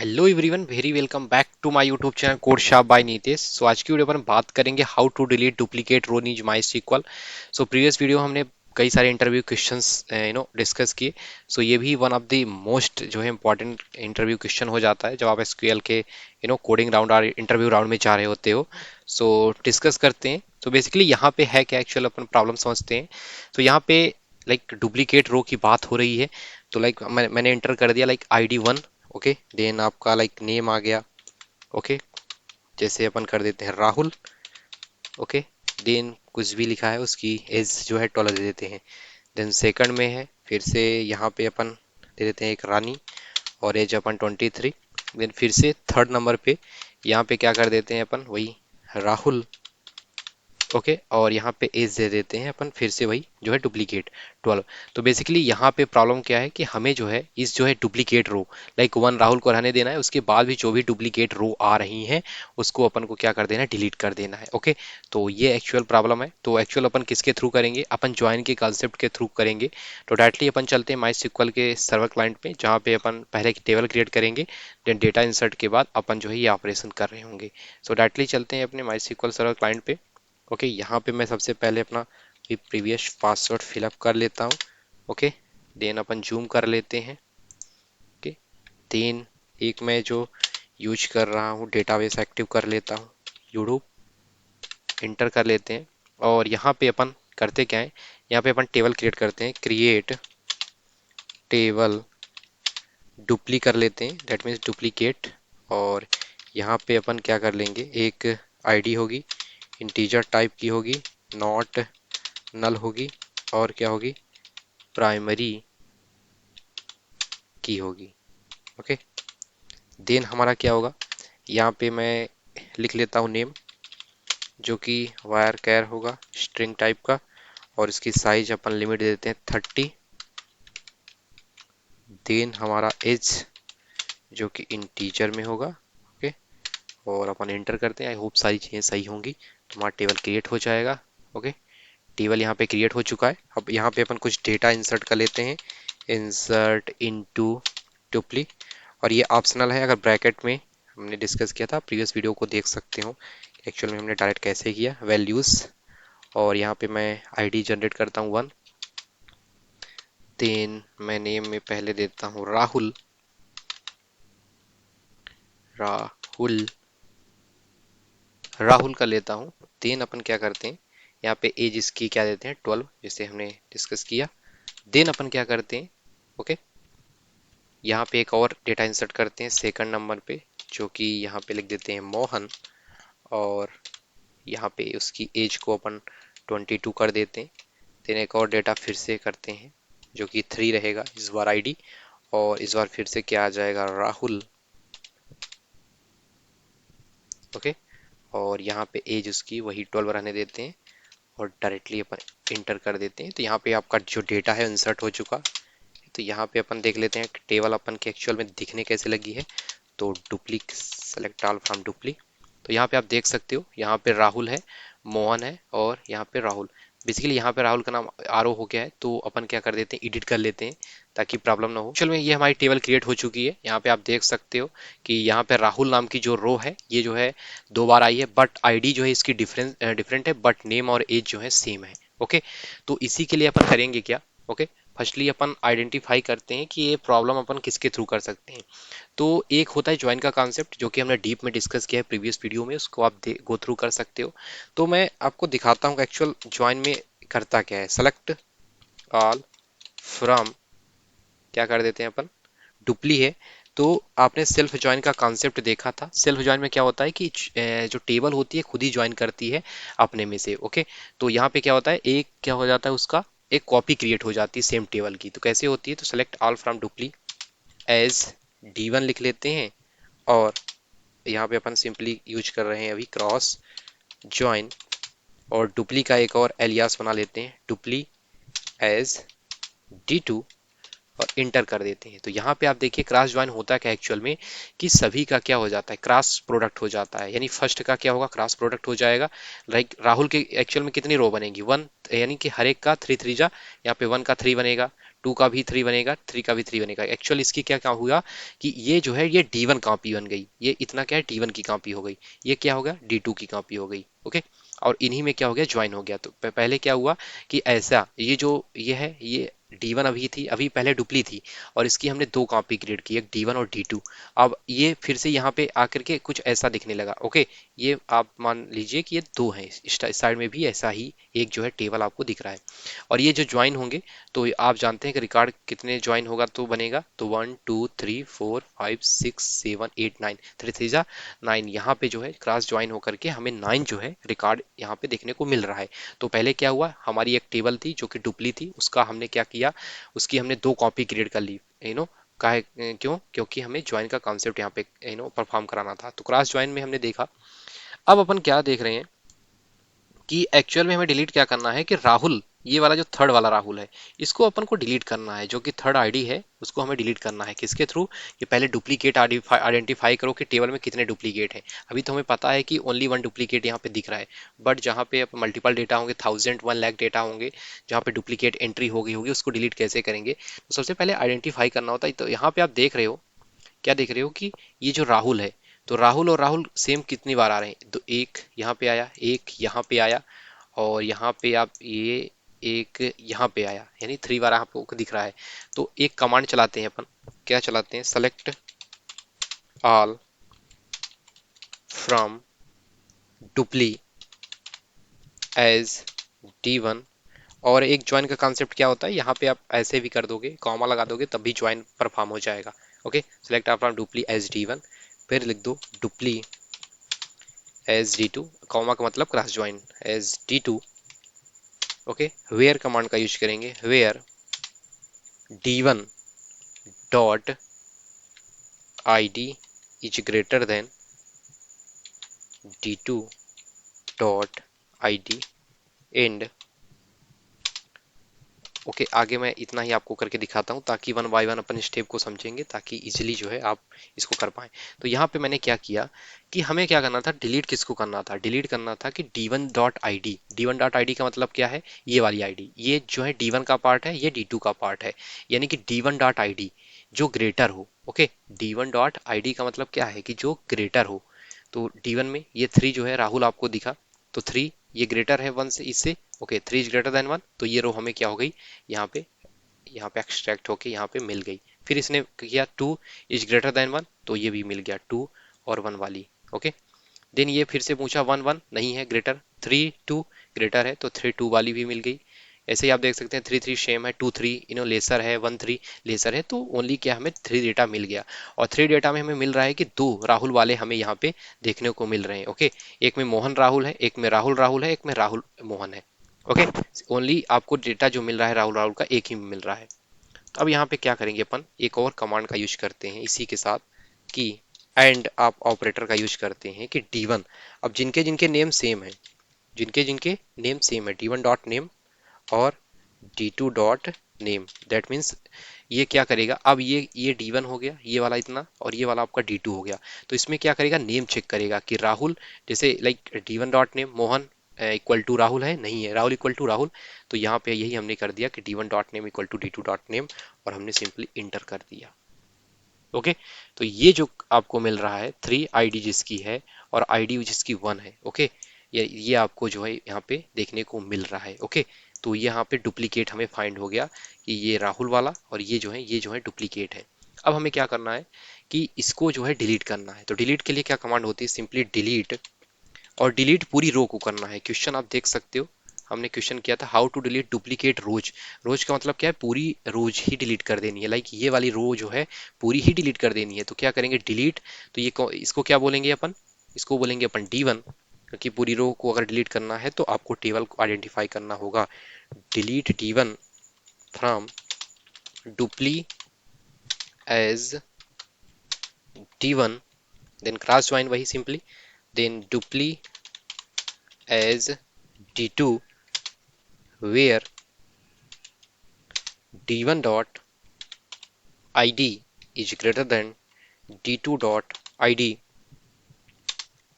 Hello everyone, very welcome back to my YouTube channel code shop by Nitish. So आज की video पर हम बात करेंगे how to delete duplicate row in MySQL. So previous video हमने कई सारे इंटरव्यू क्वेश्चंस डिस्कस किए। सो ये भी वन ऑफ द मोस्ट जो है इंपॉर्टेंट इंटरव्यू क्वेश्चन हो जाता है जब आप एसक्यूएल के कोडिंग राउंड और इंटरव्यू राउंड में जा रहे होते हो। सो डिस्कस करते हैं। तो बेसिकली यहाँ पे है क्या, एक्चुअल अपन प्रॉब्लम समझते हैं। तो यहाँ पे लाइक डुप्लीकेट रो की बात हो रही है। तो लाइक मैंने एंटर कर दिया लाइक ID 1। ओके, देन आपका लाइक नेम आ गया। ओके, जैसे अपन कर देते हैं राहुल। ओके, देन कुछ भी लिखा है उसकी एज जो है 12 दे देते हैं। देन सेकंड में है फिर से यहाँ पे अपन दे देते हैं एक रानी और एज अपन 23। देन फिर से थर्ड नंबर पे यहाँ पे क्या कर देते हैं अपन वही राहुल। ओके, और यहाँ पे एज दे देते हैं अपन फिर से वही जो है डुप्लीकेट 12। तो बेसिकली यहाँ पे प्रॉब्लम क्या है कि हमें जो है इस जो है डुप्लीकेट रो लाइक 1 राहुल को रहने देना है, उसके बाद भी जो भी डुप्लीकेट रो आ रही हैं उसको अपन को क्या कर देना है, डिलीट कर देना है। ओके, तो ये एक्चुअल प्रॉब्लम है। तो एक्चुअल अपन किसके थ्रू करेंगे, अपन ज्वाइन के कॉन्सेप्ट के थ्रू करेंगे। तो डायरेक्टली अपन चलते हैं माई सिक्वल के सर्वर क्लाइंट पे, जहाँ पे अपन पहले एक टेबल क्रिएट करेंगे। देन डेटा इंसर्ट के बाद अपन जो है ये ऑपरेशन कर रहे होंगे। सो डायरेक्टली चलते हैं अपने माई सिक्वल सर्वर क्लाइंट पे। ओके, यहाँ पे मैं सबसे पहले अपना प्रीवियस पासवर्ड फिलअप कर लेता हूँ। ओके, देन अपन जूम कर लेते हैं। ओके, देन एक मैं जो यूज कर रहा हूँ डेटाबेस एक्टिव कर लेता हूँ, यूट्यूब इंटर कर लेते हैं। और यहाँ पे अपन करते क्या है, यहाँ पे अपन टेबल क्रिएट करते हैं, क्रिएट टेबल डुप्ली कर लेते हैं, दैट मीन्स डुप्लीकेट। और यहाँ पे अपन क्या कर लेंगे, एक आईडी होगी, इंटीजर टाइप की होगी, नॉट नल होगी, और क्या होगी, प्राइमरी की होगी। ओके, देन हमारा क्या होगा, यहाँ पे मैं लिख लेता हूँ नेम, जो कि वायर कैर होगा स्ट्रिंग टाइप का, और इसकी साइज अपन लिमिट दे देते हैं 30। देन हमारा एज जो कि इंटीजर में होगा। ओके, और अपन एंटर करते हैं। आई होप सारी चीज़ें सही होंगी, तो हमारा टेबल क्रिएट हो जाएगा। ओके, टेबल यहाँ पे क्रिएट हो चुका है। अब यहाँ पे अपन कुछ डेटा इंसर्ट कर लेते हैं, इंसर्ट इनटू टुपली। और ये ऑप्शनल है, अगर ब्रैकेट में हमने डिस्कस किया था, प्रीवियस वीडियो को देख सकते हो एक्चुअल में हमने डायरेक्ट कैसे किया, वैल्यूज। और यहाँ पे मैं आईडी जनरेट करता हूँ 1। देन मैं नेम में पहले देता हूँ राहुल, राहुल राहुल का लेता हूँ। देन अपन क्या करते हैं, यहाँ पे एज इसकी क्या देते हैं 12, जैसे हमने डिस्कस किया। देन अपन क्या करते हैं, ओके, यहाँ पे एक और डेटा इंसर्ट करते हैं सेकंड नंबर पे, जो कि यहाँ पे लिख देते हैं मोहन। और यहाँ पे उसकी एज को अपन 22 कर देते हैं। देन एक और डेटा फिर से करते हैं, जो कि 3 रहेगा इस बार आईडी, और इस बार फिर से क्या आ जाएगा, राहुल। ओके, और यहाँ पे एज उसकी वही 12 रहने देते हैं, और डायरेक्टली अपन इंटर कर देते हैं। तो यहाँ पे आपका जो डेटा है इंसर्ट हो चुका। तो यहाँ पे अपन देख लेते हैं टेबल अपन के एक्चुअल में दिखने कैसे लगी है। तो dupli select all from dupli. तो यहाँ पे आप देख सकते हो, यहाँ पे राहुल है, मोहन है, और यहाँ पे राहुल। बेसिकली यहाँ पे राहुल का नाम आरओ हो गया है, तो अपन क्या कर देते हैं, एडिट कर लेते हैं ताकि प्रॉब्लम ना हो। चलो, ये हमारी टेबल क्रिएट हो चुकी है। यहाँ पे आप देख सकते हो कि यहाँ पे राहुल नाम की जो रो है ये जो है 2 बार आई है, बट आईडी जो है इसकी डिफरेंट है, बट नेम और एज जो है सेम है। ओके, तो इसी के लिए अपन करेंगे क्या, ओके, फर्स्टली अपन आइडेंटिफाई करते हैं कि ये प्रॉब्लम अपन किसके थ्रू कर सकते हैं। तो एक होता है ज्वाइन का कॉन्सेप्ट, जो कि हमने डीप में डिस्कस किया है प्रीवियस वीडियो में, उसको आप गो थ्रू कर सकते हो। तो मैं आपको दिखाता हूँ एक्चुअल ज्वाइन में करता क्या है। सेलेक्ट ऑल फ्रॉम, क्या कर देते हैं अपन, डुप्ली है। तो आपने सेल्फ ज्वाइन का कॉन्सेप्ट देखा था। सेल्फ ज्वाइन में क्या होता है कि जो टेबल होती है खुद ही ज्वाइन करती है अपने में से। ओके, तो यहाँ पे क्या होता है, एक क्या हो जाता है, उसका एक कॉपी क्रिएट हो जाती है सेम टेबल की। तो कैसे होती है, तो select all from dupli as D1 लिख लेते हैं। और यहाँ पे अपन सिंपली यूज कर रहे हैं अभी क्रॉस ज्वाइन, और डुप्ली का एक और एलियास बना लेते हैं, डुप्ली एज D2, और इंटर कर देते हैं। तो यहाँ पे आप देखिए क्रॉस ज्वाइन होता है क्या एक्चुअल में, कि सभी का क्या हो जाता है, क्रॉस प्रोडक्ट हो जाता है। यानी फर्स्ट का क्या होगा, क्रॉस प्रोडक्ट हो जाएगा। लाइक राहुल के एक्चुअल में कितनी रो बनेगी, 1, यानी कि हर एक का 3 3 जा, यहाँ पे 1 का 3 बनेगा, टू का भी थ्री बनेगा, थ्री का भी थ्री बनेगा। एक्चुअल इसकी क्या क्या हुआ कि ये जो है ये D1 कॉपी बन गई, ये इतना क्या है D1 की कॉपी हो गई, ये क्या हो गया D2 की कॉपी हो गई। ओके, और इन्हीं में क्या हो गया ज्वाइन हो गया। तो पहले क्या हुआ कि ऐसा ये जो ये है ये D1 अभी थी, अभी पहले डुप्ली थी, और इसकी हमने दो कॉपी क्रिएट की, एक D1 और D2। अब ये फिर से यहाँ पे आकर के कुछ ऐसा दिखने लगा। ओके, ये आप मान लीजिए कि ये दो हैं, इस साइड में भी ऐसा ही एक जो है टेबल आपको दिख रहा है। और ये जो ज्वाइन होंगे तो आप जानते हैं कि रिकॉर्ड कितने ज्वाइन होगा तो बनेगा, तो 1 2 3 4 5 6 7 8 9, थ्री थ्री जा 9, यहाँ पे जो है क्रॉस ज्वाइन होकर के हमें 9 जो है रिकॉर्ड यहाँ पे देखने को मिल रहा है। तो पहले क्या हुआ, हमारी एक टेबल थी जो कि डुप्ली थी, उसका हमने क्या किया, उसकी हमने दो कॉपी क्रिएट कर ली। काहे क्यों, क्योंकि हमें ज्वाइन का कॉन्सेप्ट यहाँ पे परफॉर्म कराना था। तो क्रॉस ज्वाइन में हमने देखा। अब अपन क्या देख रहे हैं कि एक्चुअल में हमें डिलीट क्या करना है कि राहुल, ये वाला जो थर्ड वाला राहुल है, इसको अपन को डिलीट करना है, जो कि थर्ड आईडी है उसको हमें डिलीट करना है। किसके थ्रू, ये पहले डुप्लीकेट आइडेंटिफाई करो कि टेबल में कितने डुप्लीकेट हैं। अभी तो हमें पता है कि ओनली वन डुप्लीकेट यहाँ पे दिख रहा है, बट जहाँ पे मल्टीपल डेटा होंगे, 1000 1 लाख डेटा होंगे जहाँ पे डुप्लीकेट एंट्री हो गई होगी, उसको डिलीट कैसे करेंगे। तो सबसे पहले आइडेंटिफाई करना होता है। तो यहाँ पे आप देख रहे हो, क्या देख रहे हो कि ये जो राहुल है, तो राहुल और राहुल सेम कितनी बार आ रहे हैं, तो एक यहाँ पे आया, एक यहाँ पे आया, और यहाँ पे आप ये एक यहाँ पे आया, यानी 3 बार आपको दिख रहा है। तो एक कमांड चलाते हैं अपन, क्या चलाते हैं, select all from dupli as D1। और एक ज्वाइन का कॉन्सेप्ट क्या होता है, यहाँ पे आप ऐसे भी कर दोगे, कॉमा लगा दोगे, तब भी ज्वाइन परफॉर्म हो जाएगा। Okay, select all from dupli as D1, फिर लिख दो डुप्ली एज D2, कॉमा का मतलब cross join as D2। Okay, where command का यूज करेंगे, where D1 dot ID is greater than D2 dot ID and. Okay, आगे मैं इतना ही आपको करके दिखाता हूँ ताकि वन बाय वन अपन स्टेप को समझेंगे, ताकि इजीली जो है आप इसको कर पाएं। तो यहाँ पे मैंने क्या किया कि हमें क्या करना था, डिलीट किसको करना था, डिलीट करना था कि D1 dot ID। D1 dot ID का मतलब क्या है, ये वाली आईडी, ये जो है D1 का पार्ट है, ये D2 का पार्ट है, यानी कि D1 डॉट ID जो ग्रेटर हो। ओके, D1 डॉट ID का मतलब क्या है कि जो ग्रेटर हो। तो D1 में ये 3 जो है राहुल आपको दिखा, तो 3 ये ग्रेटर है 1 से, इससे। ओके, 3 इज ग्रेटर देन 1, तो ये रो हमें क्या हो गई, यहाँ पे एक्सट्रैक्ट होके यहाँ पे मिल गई। फिर इसने किया 2 इज ग्रेटर देन 1, तो ये भी मिल गया 2 और 1 वाली। ओके, देन ये फिर से पूछा 1 1 नहीं है ग्रेटर, 3 2 ग्रेटर है, तो 3 2 वाली भी मिल गई। ऐसे ही आप देख सकते हैं 3 3 सेम है, 2 3 लेसर है, 1 3 लेसर है, तो ओनली क्या हमें 3 डेटा मिल गया। और 3 डेटा में हमें मिल रहा है कि दो राहुल वाले हमें यहाँ पे देखने को मिल रहे हैं। ओके, एक में मोहन राहुल है, एक में राहुल राहुल है, एक में राहुल मोहन है। ओके, ओनली आपको डेटा जो मिल रहा है राहुल राहुल का एक ही मिल रहा है। तो अब यहाँ पे क्या करेंगे अपन, एक और कमांड का यूज करते हैं इसी के साथ, कि एंड आप ऑपरेटर का यूज करते हैं कि D1, अब जिनके जिनके नेम सेम है, जिनके जिनके नेम सेम है, D1 डॉट नेम और D2 dot name, that means ये क्या करेगा, अब ये D1 हो गया, ये वाला इतना, और ये वाला आपका D2 हो गया। तो इसमें क्या करेगा, नेम चेक करेगा कि राहुल, जैसे like D1 dot name Mohan equal to Rahul है, नहीं है, राहुल इक्वल टू राहुल। तो यहाँ पे यही हमने कर दिया कि D1 dot name equal to D2 dot name, और हमने सिंपली इंटर कर दिया। ओके, तो ये जो आपको मिल रहा है 3 ID जिसकी है और ID जिसकी 1 है। ओके, ये आपको जो है यहाँ पे देखने को मिल रहा है। ओके, तो यहाँ पे डुप्लीकेट हमें फाइंड हो गया कि ये राहुल वाला और ये जो है डुप्लीकेट है। अब हमें क्या करना है कि इसको जो है डिलीट करना है। तो डिलीट के लिए क्या कमांड होती है, सिंपली डिलीट, और डिलीट पूरी रो को करना है। क्वेश्चन आप देख सकते हो, हमने क्वेश्चन किया था हाउ टू डिलीट डुप्लीकेट रोज। रोज का मतलब क्या है, पूरी रोज ही डिलीट कर देनी है, लाइक ये वाली रो जो है पूरी ही डिलीट कर देनी है। तो क्या करेंगे, डिलीट, तो इसको क्या बोलेंगे अपन, इसको बोलेंगे अपन D1, क्योंकि पूरी रो को अगर डिलीट करना है तो आपको टेबल को आइडेंटिफाई करना होगा। Delete D1 from dupli as D1, then cross join वही simply, then dupli as D2 where D1 dot ID is greater than D2 dot ID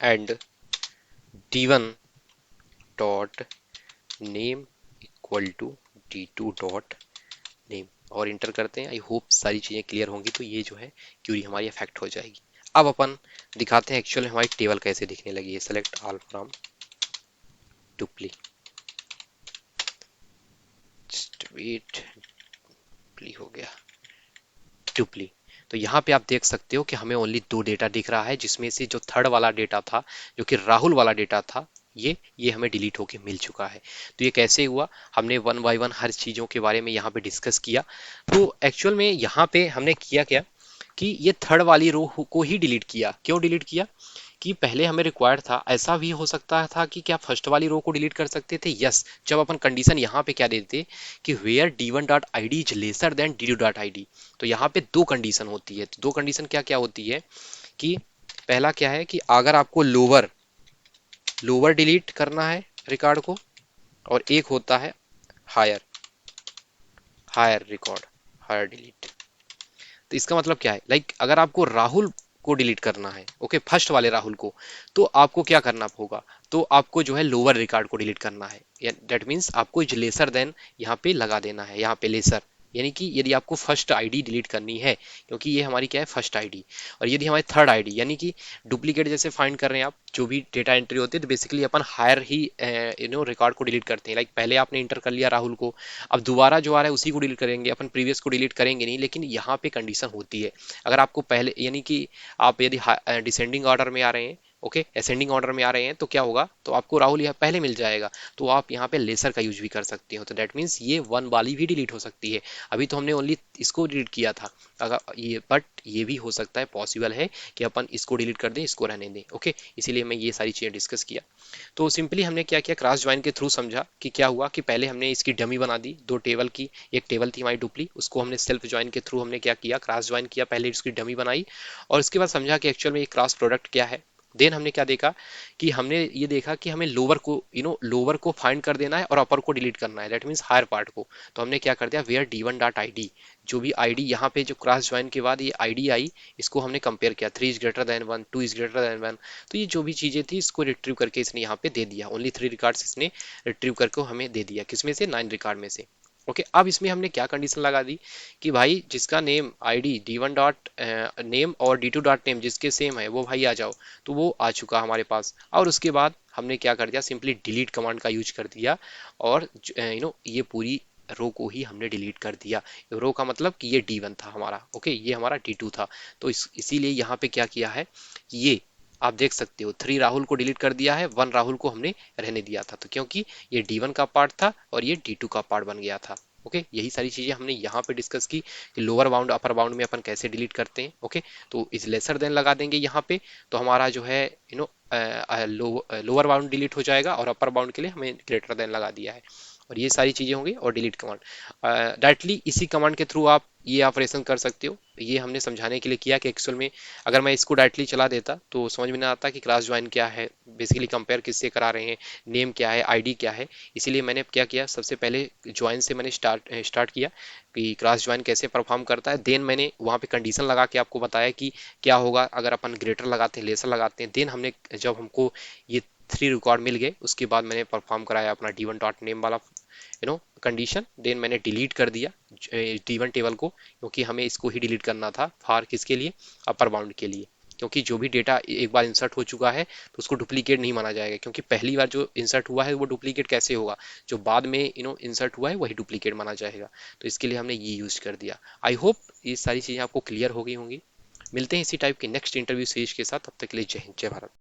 and D1 dot name equal to D2 dot name। और inter करते हैं। I hope सारी चीज़ें clear होंगी, तो ये जो है क्यूरी हमारी इफेक्ट हो जाएगी। अब अपन दिखाते हैं एक्चुअल में हमारी टेबल कैसे दिखने लगी है। सेलेक्ट ऑल फ्रॉम डुप्ली वेट हो गया डुप्ली। तो यहाँ पे आप देख सकते हो कि हमें ओनली 2 डेटा दिख रहा है, जिसमें से जो थर्ड वाला डेटा था, जो कि राहुल वाला डेटा था, ये हमें डिलीट होके मिल चुका है। तो ये कैसे हुआ, हमने वन बाय वन हर चीज़ों के बारे में यहाँ पे डिस्कस किया। तो एक्चुअल में यहाँ पे हमने किया क्या कि ये थर्ड वाली रो को ही डिलीट किया। क्यों डिलीट किया कि पहले हमें रिक्वायर्ड था, ऐसा भी हो सकता था कि क्या फर्स्ट वाली रो को डिलीट कर सकते थे। यस, जब अपन कंडीशन यहाँ पे क्या देते कि where D one dot I D is lesser than D two dot I D. तो यहाँ पे 2 कंडीशन होती है। तो 2 कंडीशन क्या क्या होती है कि पहला क्या है कि अगर आपको लोअर लोअर डिलीट करना है रिकॉर्ड को, और एक होता है हायर हायर रिकॉर्ड हायर डिलीट। तो इसका मतलब क्या है, लाइक अगर आपको राहुल को डिलीट करना है, ओके, फर्स्ट वाले राहुल को, तो आपको क्या करना होगा, तो आपको जो है लोअर रिकॉर्ड को डिलीट करना है। दैट मीन्स आपको लेसर देन यहाँ पे लगा देना है, यहाँ पे लेसर, यानी कि यदि आपको फर्स्ट आईडी डिलीट करनी है, क्योंकि ये हमारी क्या है फर्स्ट आईडी, और यदि हमारी थर्ड आईडी, यानी कि डुप्लीकेट जैसे फाइंड कर रहे हैं आप, जो भी डेटा एंट्री होती है, तो बेसिकली अपन हायर ही रिकॉर्ड को डिलीट करते हैं। लाइक पहले आपने इंटर कर लिया राहुल को, अब दोबारा जो आ रहा है उसी को डिलीट करेंगे, अपन प्रीवियस को डिलीट करेंगे नहीं। लेकिन यहाँ पे कंडीशन होती है, अगर आपको पहले, यानी कि आप यदि डिसेंडिंग ऑर्डर में आ रहे हैं, ओके, असेंडिंग ऑर्डर में आ रहे हैं, तो क्या होगा, तो आपको राहुल यहाँ पहले मिल जाएगा, तो आप यहाँ पे लेसर का यूज भी कर सकते हो। तो दैट मीन्स ये 1 वाली भी डिलीट हो सकती है। अभी तो हमने ओनली इसको डिलीट किया था, अगर ये, बट ये भी हो सकता है, पॉसिबल है कि अपन इसको डिलीट कर दें, इसको रहने दें, ओके। इसीलिए मैं ये सारी चीज़ें डिस्कस किया। तो सिंपली हमने क्या किया, क्रॉस ज्वाइन के थ्रू समझा कि क्या हुआ कि पहले हमने इसकी डमी बना दी 2 टेबल की। एक टेबल थी हमारी डुप्ली, उसको हमने सेल्फ ज्वाइन के थ्रू हमने क्या किया, क्रॉस ज्वाइन किया, पहले इसकी डमी बनाई, और उसके बाद समझा कि एक्चुअल में ये क्रॉस प्रोडक्ट क्या है। देन हमने क्या देखा कि हमने ये देखा कि हमें लोअर को, लोअर को फाइंड कर देना है और अपर को डिलीट करना है, दैट मीन्स हायर पार्ट को। तो हमने क्या कर दिया, where D one dot I D, जो भी आईडी यहाँ पे जो क्रॉस ज्वाइन के बाद ये आईडी आई, इसको हमने कंपेयर किया, 3 is greater then 1, 2 is greater then 1। तो ये जो भी चीजें थी इसको रिट्रीव करके इसने यहाँ पे दे दिया। ओनली 3 रिकॉर्ड्स इसने रिट्रीव करके हमें दे दिया, किसमें से, 9 रिकॉर्ड में से, ओके। अब इसमें हमने क्या कंडीशन लगा दी कि भाई जिसका name ID D1 dot name और डी2 डॉट नेम जिसके सेम है वो भाई आ जाओ। तो वो आ चुका हमारे पास, और उसके बाद हमने क्या कर दिया, सिंपली डिलीट कमांड का यूज कर दिया, और ये पूरी रो को ही हमने डिलीट कर दिया। रो का मतलब कि ये डी1 था हमारा, ओके, ये हमारा डी2 था। तो इसीलिए यहाँ पे क्या किया है, ये आप देख सकते हो 3 राहुल को डिलीट कर दिया है, 1 राहुल को हमने रहने दिया था। तो क्योंकि ये डी1 का पार्ट था और ये डी2 का पार्ट बन गया था, ओके। यही सारी चीजें हमने यहाँ पे डिस्कस की कि लोअर बाउंड अपर बाउंड में अपन कैसे डिलीट करते हैं, ओके। तो इस लेसर देन लगा देंगे यहाँ पे, तो हमारा जो है लोअर बाउंड डिलीट हो जाएगा, और अपर बाउंड के लिए हमें ग्रेटर देन लगा दिया है, और ये सारी चीजें होंगी। और डिलीट कमांड डायरेक्टली इसी कमांड के थ्रू आप ये ऑपरेशन कर सकते हो। ये हमने समझाने के लिए किया कि एक्चुअल में अगर मैं इसको डायरेक्टली चला देता तो समझ में ना आता कि क्रॉस ज्वाइन क्या है, बेसिकली कंपेयर किससे करा रहे हैं, नेम क्या है, आईडी क्या है। इसीलिए मैंने क्या किया, सबसे पहले ज्वाइन से मैंने स्टार्ट किया कि क्रॉस ज्वाइन कैसे परफॉर्म करता है। देन मैंने वहाँ पे कंडीशन लगा के आपको बताया कि क्या होगा अगर अपन ग्रेटर लगाते हैं, लेसर लगाते हैं। देन हमने, जब हमको ये 3 रिकॉर्ड मिल गए, उसके बाद मैंने परफॉर्म कराया अपना डी1 डॉट नेम वाला कंडीशन। देन मैंने डिलीट कर दिया डी1 टेबल को, क्योंकि हमें इसको ही डिलीट करना था, फॉर किसके लिए, अपर बाउंड के लिए। क्योंकि जो भी डेटा एक बार इंसर्ट हो चुका है तो उसको डुप्लीकेट नहीं माना जाएगा, क्योंकि पहली बार जो इंसर्ट हुआ है वो डुप्लीकेट कैसे होगा, जो बाद में इंसर्ट हुआ है वही डुप्लीकेट माना जाएगा। तो इसके लिए हमने ये यूज कर दिया। आई होप ये सारी चीजें आपको क्लियर हो गई होंगी। मिलते हैं इसी टाइप के नेक्स्ट इंटरव्यू सीरीज के साथ, तब तक के लिए जय हिंद, जय भारत।